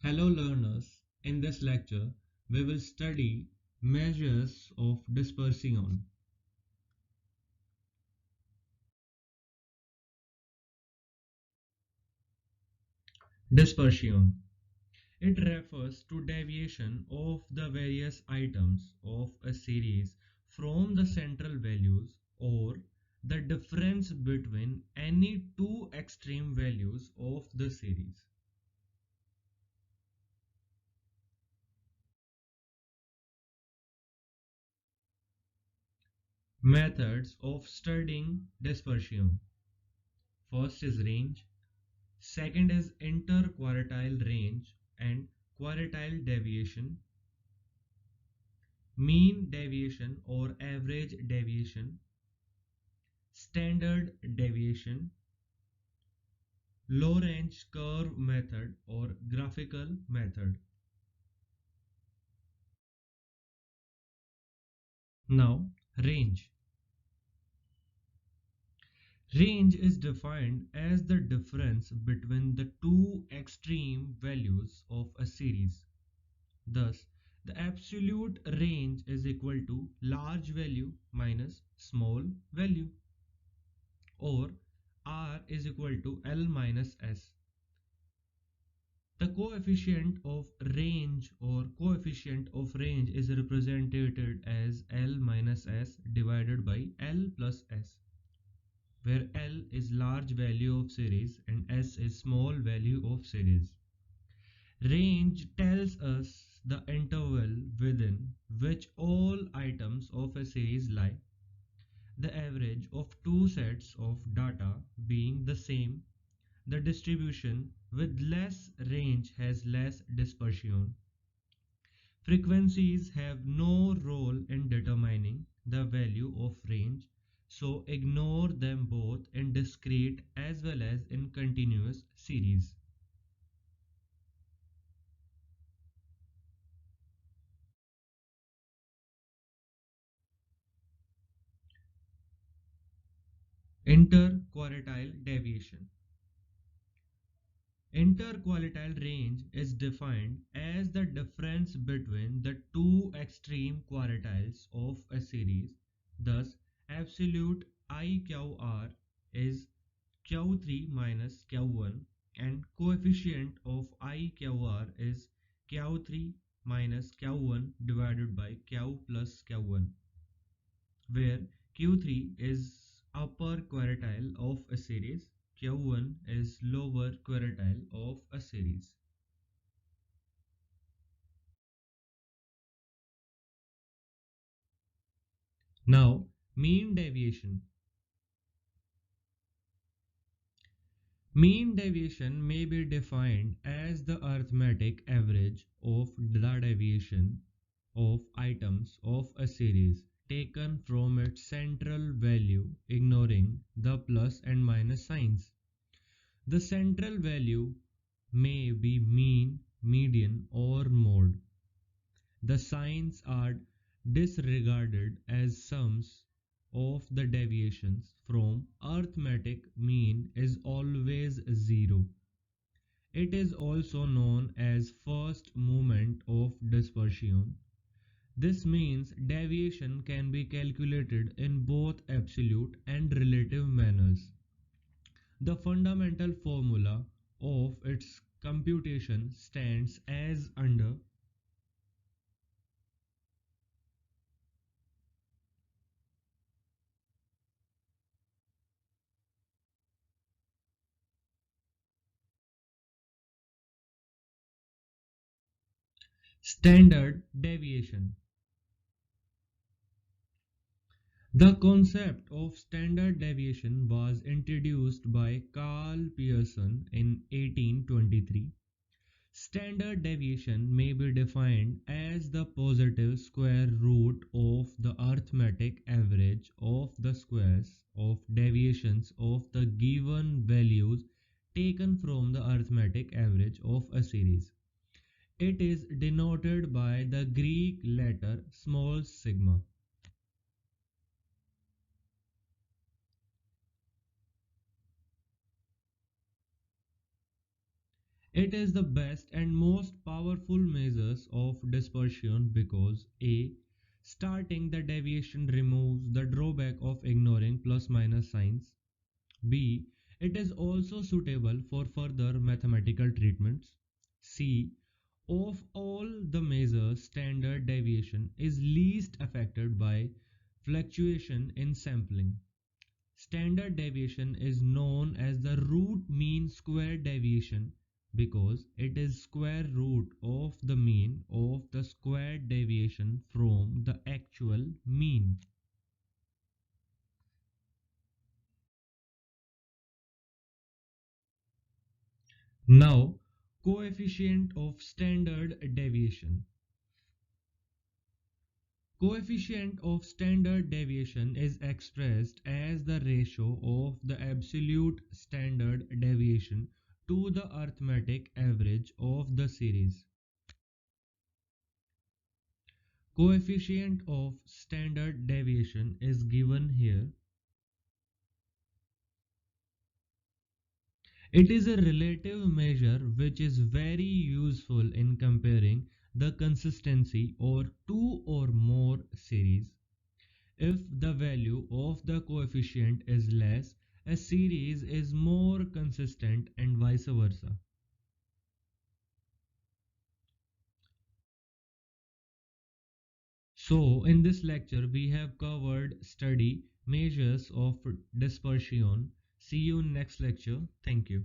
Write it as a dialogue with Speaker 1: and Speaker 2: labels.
Speaker 1: Hello learners, in this lecture we will study measures of dispersion. Dispersion. It refers to deviation of the various items of a series from the central values or the difference between any two extreme values of the series. Methods of studying dispersion. First is range. Second is interquartile range and quartile deviation, mean deviation or average deviation, standard deviation, low-range curve method or graphical method. Now, range. Range is defined as the difference between the two extreme values of a series. Thus, the absolute range is equal to large value minus small value, or R is equal to L minus S. The coefficient of range is represented as L minus S divided by L plus S, where L is large value of series and S is small value of series. Range tells us the interval within which all items of a series lie. The average of two sets of data being the same, the distribution with less range has less dispersion. Frequencies have no role in determining the value of range, so ignore them both in discrete as well as in continuous series. Interquartile deviation. Interquartile range is defined as the difference between the two extreme quartiles of a series. Thus, absolute IQR is Q3 minus Q1 and coefficient of IQR is Q3 minus Q1 divided by Q plus Q1, where Q3 is upper quartile of a series, Q1 is lower quartile of a series. Now, mean deviation. Mean deviation may be defined as the arithmetic average of the deviation of items of a series taken from its central value, ignoring the plus and minus signs. The central value may be mean, median, or mode. The signs are disregarded as sums of the deviations from arithmetic mean is always zero. It is also known as first moment of dispersion. This means deviation can be calculated in both absolute and relative manners. The fundamental formula of its computation stands as under. Standard deviation. The concept of standard deviation was introduced by Carl Pearson in 1823. Standard deviation may be defined as the positive square root of the arithmetic average of the squares of deviations of the given values taken from the arithmetic average of a series. It is denoted by the Greek letter small sigma. It is the best and most powerful measures of dispersion because A. Starting the deviation removes the drawback of ignoring plus minus signs. B. It is also suitable for further mathematical treatments. C. Of all the measures, standard deviation is least affected by fluctuation in sampling. Standard deviation is known as the root mean square deviation because it is square root of the mean of the squared deviation from the actual mean. Now, coefficient of standard deviation. Coefficient of standard deviation is expressed as the ratio of the absolute standard deviation to the arithmetic average of the series. Coefficient of standard deviation is given here. It is a relative measure which is very useful in comparing the consistency or two or more series. If the value of the coefficient is less, a series is more consistent and vice versa. So, in this lecture, we have covered study measures of dispersion. See you in next lecture. Thank you.